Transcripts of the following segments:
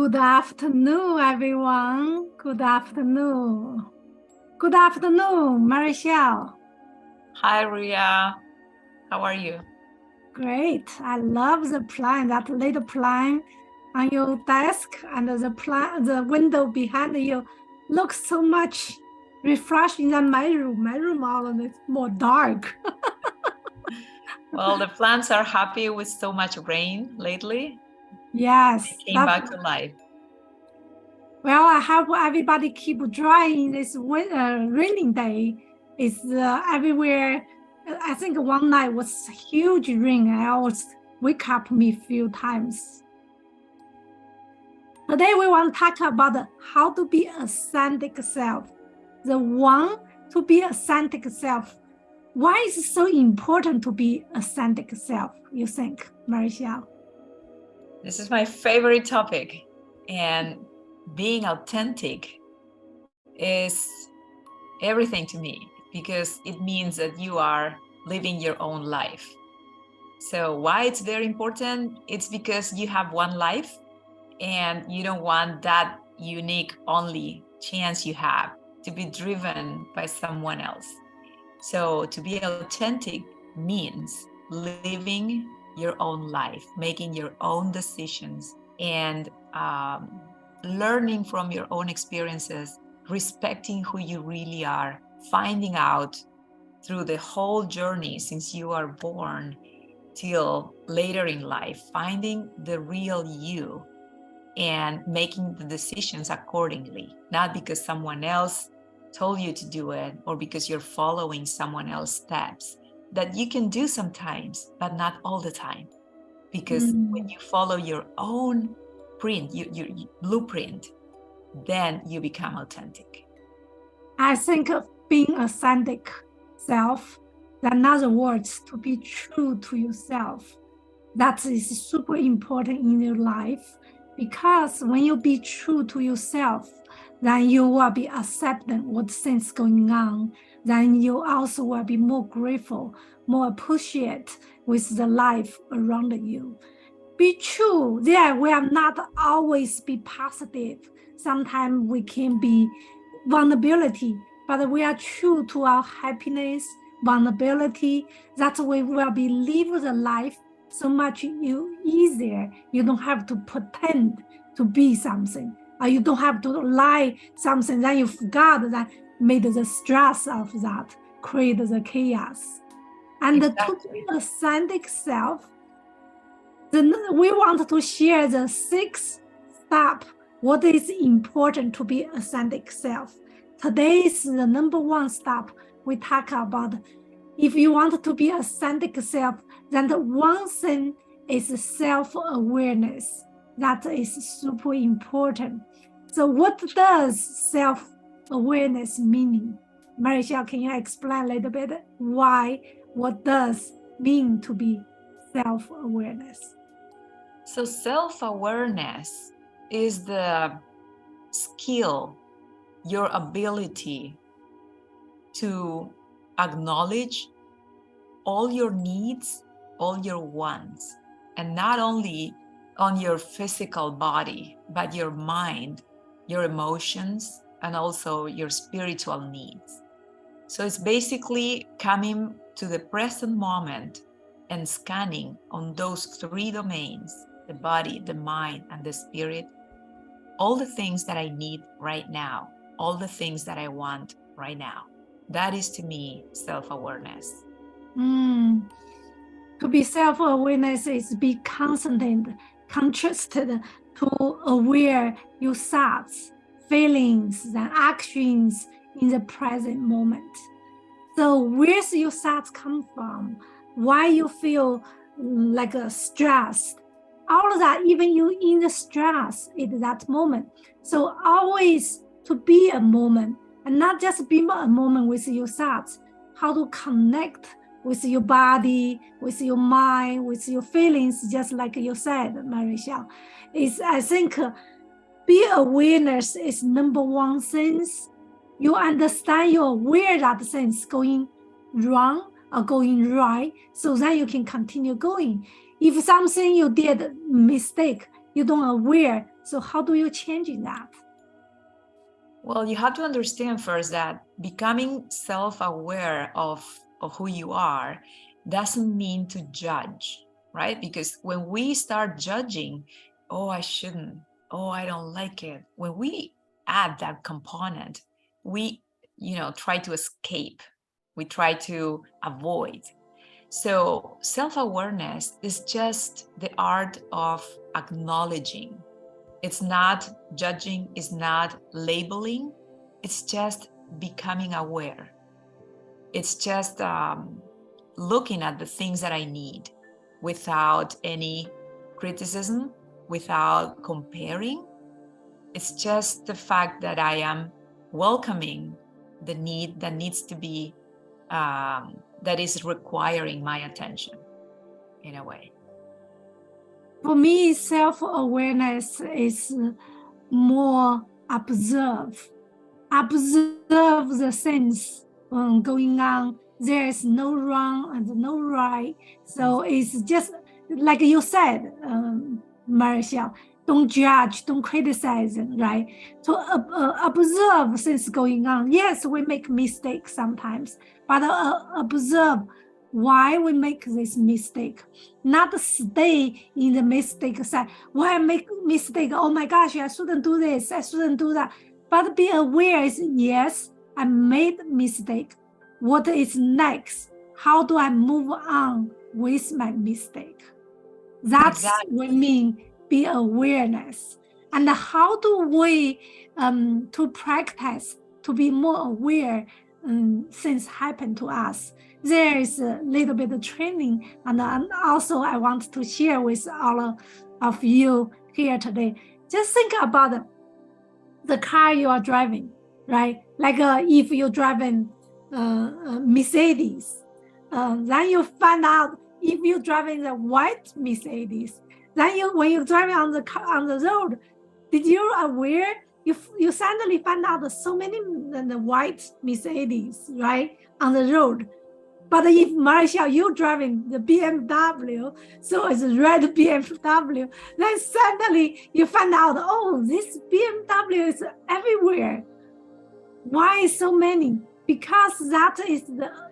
Good afternoon, everyone. Good afternoon. Good afternoon, Marichelle. Hi, Ria. How are you? Great. I love the plant, that little plant on your desk, and the window behind you looks so much refreshing than my room. My room all is more dark. Well, the plants are happy with so much rain lately. Yes. They came back to life. Well, I hope everybody keep drying this raining day. It's everywhere. I think one night was huge rain. I always wake up me a few times. Today we want to talk about how to be authentic self. The one to be authentic self. Why is it so important to be authentic self, you think, Marichelle? This is my favorite topic. And being authentic is everything to me because it means that you are living your own life. So why it's very important? It's because you have one life and you don't want that unique only chance you have to be driven by someone else. So to be authentic means living your own life, making your own decisions, and learning from your own experiences, respecting who you really are, finding out through the whole journey since you are born till later in life, finding the real you and making the decisions accordingly, not because someone else told you to do it or because you're following someone else's steps that you can do sometimes, but not all the time. Because when you follow your own print, your blueprint, then you become authentic. I think of being authentic self, in other words, to be true to yourself. That is super important in your life because when you be true to yourself, then you will be accepting what things going on. Then you also will be more grateful, more appreciate with the life around you. Be true. Yeah, we are not always be positive. Sometimes we can be vulnerability, but we are true to our happiness, vulnerability. That's why we will be live the life so much easier. You don't have to pretend to be something, or you don't have to lie something that you forgot that made the stress of that, create the chaos. And Exactly. to be authentic self, then we want to share the 6 steps. What is important to be authentic self? Today is the number 1 step we talk about. If you want to be authentic self, then the one thing is self-awareness. That is super important. So what does self-awareness mean? Marichelle, can you explain a little bit what does mean to be self-awareness? So self-awareness is the skill, your ability to acknowledge all your needs, all your wants, and not only on your physical body, but your mind, your emotions, and also your spiritual needs. So it's basically coming to the present moment and scanning on those 3 domains, the body, the mind, and the spirit, all the things that I need right now, all the things that I want right now. That is to me self-awareness. To be self-awareness is be constant, contrasted to aware your thoughts, feelings, and actions in the present moment. So where's your thoughts come from? Why you feel like stressed? All of that, even you in the stress at that moment. So always to be a moment and not just be a moment with your thoughts, how to connect with your body, with your mind, with your feelings, just like you said, Marichelle. I think be awareness is number 1 thing. You understand, you're aware that things going wrong or going right, so then you can continue going. If something you did mistake, you don't aware, So how do you change that? Well, you have to understand first that becoming self-aware of who you are doesn't mean to judge, right? Because when we start judging, oh, I shouldn't, oh, I don't like it. When we add that component, we, try to escape. We try to avoid. So self-awareness is just the art of acknowledging. It's not judging, it's not labeling, it's just becoming aware. It's just looking at the things that I need without any criticism, without comparing. It's just the fact that I am welcoming the need that needs to be, that is requiring my attention in a way. For me, self-awareness is more observe the things going on. There is no wrong and no right. So it's just like you said, Marcia, don't judge, don't criticize, right? To observe things going on. Yes, we make mistakes sometimes, but observe why we make this mistake. Not stay in the mistake side. Why I make mistake? Oh my gosh, I shouldn't do this. I shouldn't do that. But be aware is, yes, I made mistake. What is next? How do I move on with my mistake? That's Exactly. what we mean be awareness. And how do we to practice to be more aware things happen to us? There is a little bit of training, and also I want to share with all of you here today. Just think about the car you are driving, right? Like if you're driving Mercedes, then you find out if you're driving the white Mercedes, then when you're driving on the road, did you aware you suddenly find out that so many the white Mercedes, right, on the road. But if Marcia, you're driving the BMW, so it's a red BMW, then suddenly you find out, oh, this BMW is everywhere. Why so many? Because that is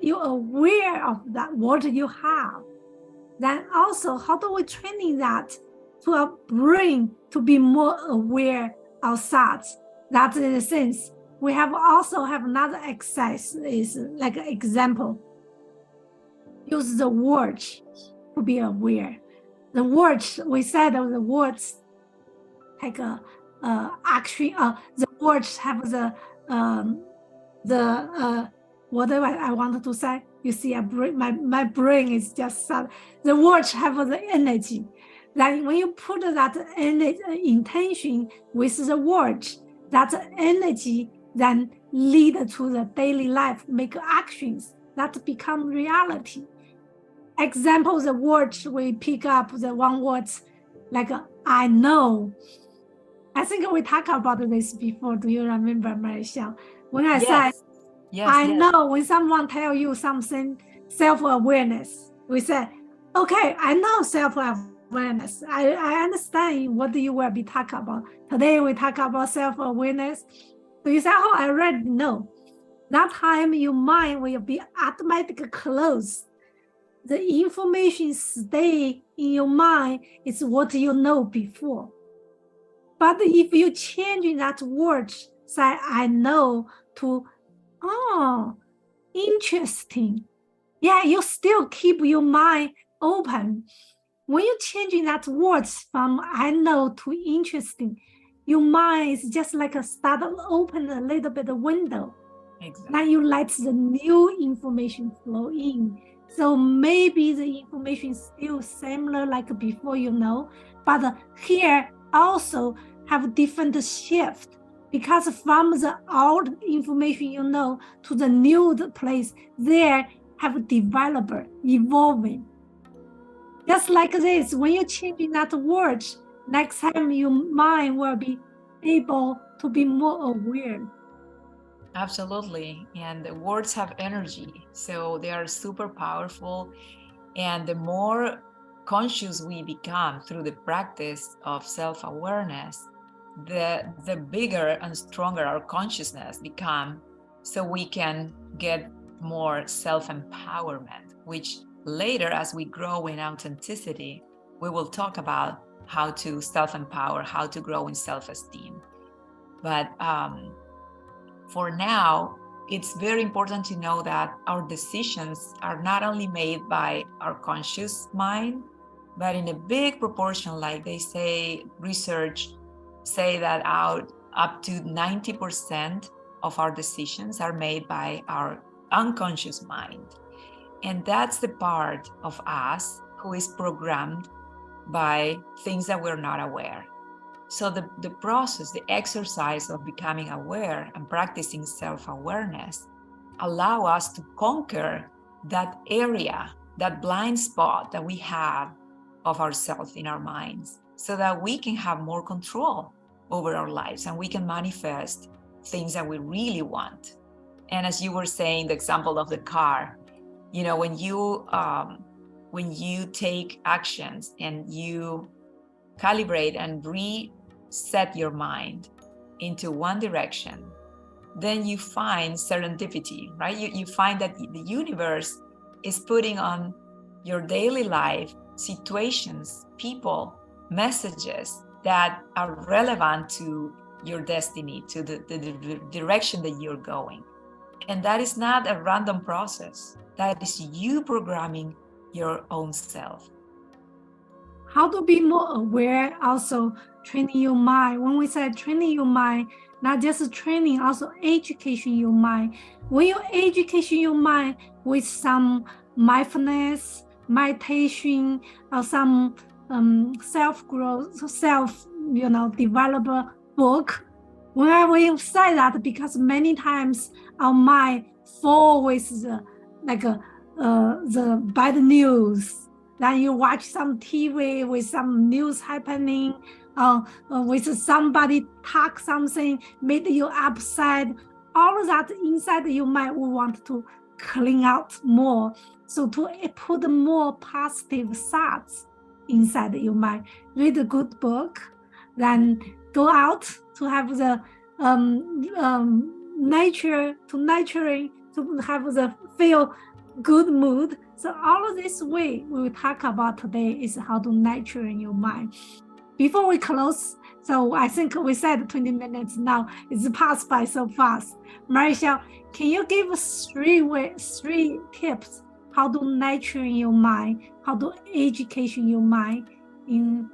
you're aware of that what you have. Then also, how do we training that to our brain to be more aware of thoughts? That is the sense. We also have another exercise is like an example. Use the watch to be aware. The watch, we said the words like actually the watch have the whatever I wanted to say. You see, my brain is just the watch have the energy. That when you put that intention with the watch, that energy then lead to the daily life, make actions that become reality. Example, the watch, we pick up the one word like I know. I think we talked about this before. Do you remember, Marcia? When I said, I know, when someone tell you something, self-awareness, we say, okay, I know self-awareness. I understand what you will be talking about. Today we talk about self-awareness. So you say, oh, I already know. That time your mind will be automatically closed. The information stay in your mind is what you know before. But if you change that word, say I know to, oh, interesting. Yeah, you still keep your mind open. When you changing that words from I know to interesting, your mind is just like a start open a little bit of window. Exactly. Now you let the new information flow in. So maybe the information is still similar like before, but here also have different shift because from the old information to the new place, there have developer evolving. Just like this, when you're changing that word, next time your mind will be able to be more aware. Absolutely. And the words have energy, so they are super powerful. And the more conscious we become through the practice of self-awareness, the bigger and stronger our consciousness become, so we can get more self-empowerment, which later, as we grow in authenticity, we will talk about how to self-empower, how to grow in self-esteem. But for now, it's very important to know that our decisions are not only made by our conscious mind, but in a big proportion, like they say, research say that up to 90% of our decisions are made by our unconscious mind. And that's the part of us who is programmed by things that we're not aware. So the process, the exercise of becoming aware and practicing self-awareness allow us to conquer that area, that blind spot that we have of ourselves in our minds, so that we can have more control over our lives and we can manifest things that we really want. And as you were saying, the example of the car, you know, when you take actions and you calibrate and reset your mind into one direction, then you find serendipity, right? You find that the universe is putting on your daily life situations, people, messages that are relevant to your destiny, to the direction that you're going. And that is not a random process. That is you programming your own self. How to be more aware, also training your mind. When we say training your mind, not just training, also education your mind. When you education your mind with some mindfulness, meditation, or some self-growth, develop book. When we say that, because many times our mind fall with the bad news. Then you watch some TV with some news happening, with somebody talk something, made you upset. All of that inside your mind, we want to clean out more. So to put more positive thoughts inside your mind, read a good book, then go out to have the nature, to have the feel good mood. So all of this way we will talk about today is how to nurture in your mind. Before we close, so I think we said 20 minutes now, it's passed by so fast. Marichelle, can you give us three tips how to nurture in your mind, how to education your mind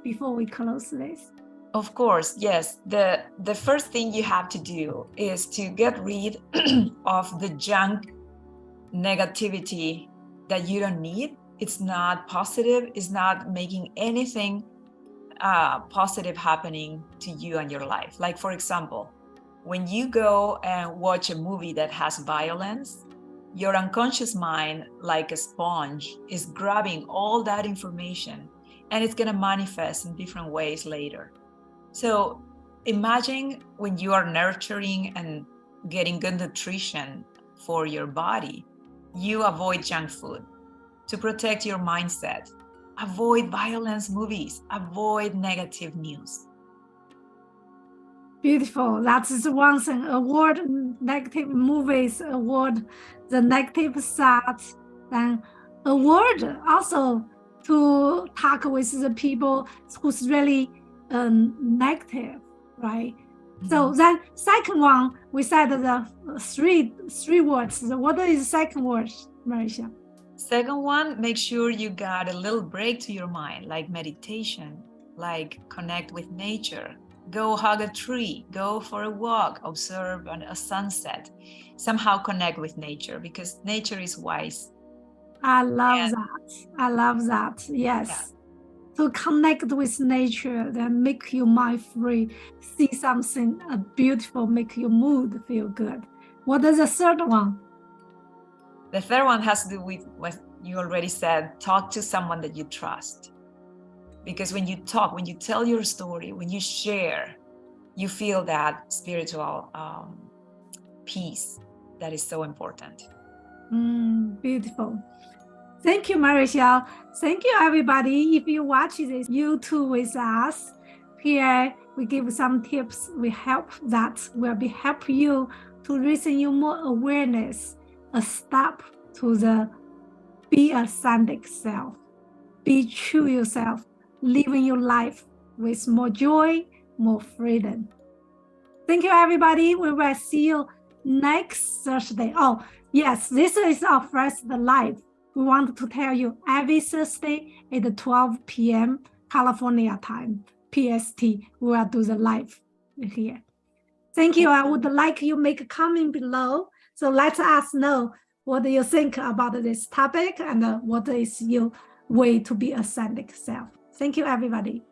before we close this? Of course, yes. The first thing you have to do is to get rid of the junk negativity that you don't need. It's not positive. It's not making anything positive happening to you and your life. Like, for example, when you go and watch a movie that has violence, your unconscious mind, like a sponge, is grabbing all that information, and it's going to manifest in different ways later. So imagine when you are nurturing and getting good nutrition for your body, you avoid junk food to protect your mindset. Avoid violence movies, avoid negative news. Beautiful. That is one thing. Avoid negative movies, avoid the negative thoughts, and avoid also to talk with the people who's really negative, right? Mm-hmm. So then second one, we said the three words. What is the second word, Marichelle? Second one, make sure you got a little break to your mind, like meditation, like connect with nature. Go hug a tree, go for a walk, observe a sunset. Somehow connect with nature, because nature is wise. I love that. Yes. Yeah. To connect with nature, then make your mind free, see something beautiful, make your mood feel good. What is the third one? The third one has to do with what you already said, talk to someone that you trust. Because when you talk, when you tell your story, when you share, you feel that spiritual peace that is so important. Beautiful. Thank you, Marichelle. Thank you, everybody. If you watch this YouTube with us, Here we give some tips. We help that will be help you to raising you more awareness, a step to the be authentic self, be true yourself, living your life with more joy, more freedom. Thank you, everybody. We will see you next Thursday. Oh, yes, this is our first live. We want to tell you every Thursday at 12 p.m. California time, PST, we will do the live here. Thank you. I would like you make a comment below. So let us know what you think about this topic and what is your way to be authentic self. Thank you, everybody.